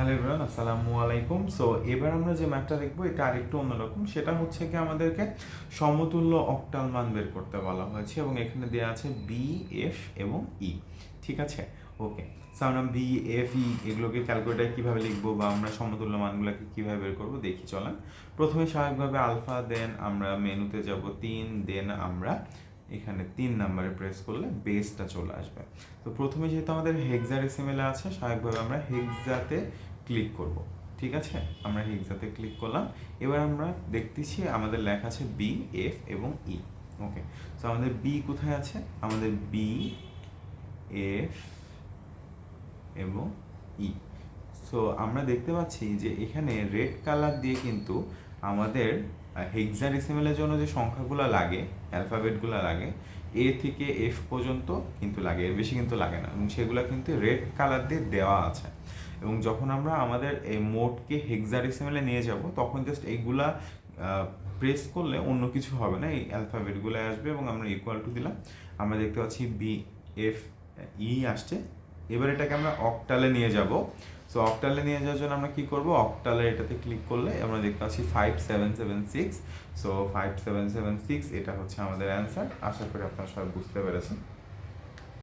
Hello everyone, আসসালামু আলাইকুম। So এবার আমরা যে ম্যাথটা দেখবো এটা আরেকটু অন্যরকম। সেটা হচ্ছে কি আমাদেরকে সমতুল্য অক্টাল মান বের করতে বলা হয়েছে এবং এখানে দেওয়া আছে বি, এফ এবং ই। ঠিক আছে, ওকে। সো আমরা বি, এফ, ই এগুলোকে ক্যালকুলেটারে কীভাবে লিখবো বা আমরা সমতুল্য মানগুলোকে কীভাবে বের করবো দেখি চলেন। প্রথমে স্বাভাবিকভাবে আলফা, দেন আমরা মেনুতে যাব 3, দেন আমরা এখানে 3 নাম্বারে প্রেস করলে বেসটা চলে আসবে। তো প্রথমে যেহেতু আমাদের হেক্সাডেসিমেলে আছে, স্বাভাবিকভাবে আমরা হেক্সাতে ক্লিক করব। ঠিক আছে, আমরা হেক্সাতে ক্লিক করলাম। এবার আমরা দেখতেছি আমাদের লেখা আছে বি, এফ এবং ই। ওকে, তো আমাদের বি কোথায় আছে? আমাদের বি, এফ এবং ই। সো আমরা দেখতে পাচ্ছি যে এখানে রেড কালার দিয়ে কিন্তু আমাদের হেক্সাডেসিমেলের জন্য যে সংখ্যাগুলো লাগে, অ্যালফাবেটগুলো লাগে, এ থেকে এফ পর্যন্ত কিন্তু লাগে, এর বেশি কিন্তু লাগে না, এবং সেগুলো কিন্তু রেড কালার দিয়ে দেওয়া আছে। এবং যখন আমরা আমাদের এই মোডকে হেক্সাডেসিমেলে নিয়ে যাব তখন জাস্ট এইগুলা প্রেস করলে অন্য কিছু হবে না, এই অ্যালফাবেটগুলো আসবে এবং আমরা ইকুয়াল টু দিলাম। আমরা দেখতে পাচ্ছি বি, এফ, ই আসছে। এবার এটাকে আমরা অক্টালে নিয়ে যাব। সো অক্টালে নিয়ে যাওয়ার জন্য আমরা কী করবো? অক্টালে এটাতে ক্লিক করলে আমরা দেখতে পাচ্ছি 5776। সো 5776 এটা হচ্ছে আমাদের অ্যান্সার। আশা করি আপনারা সবাই বুঝতে পেরেছেন।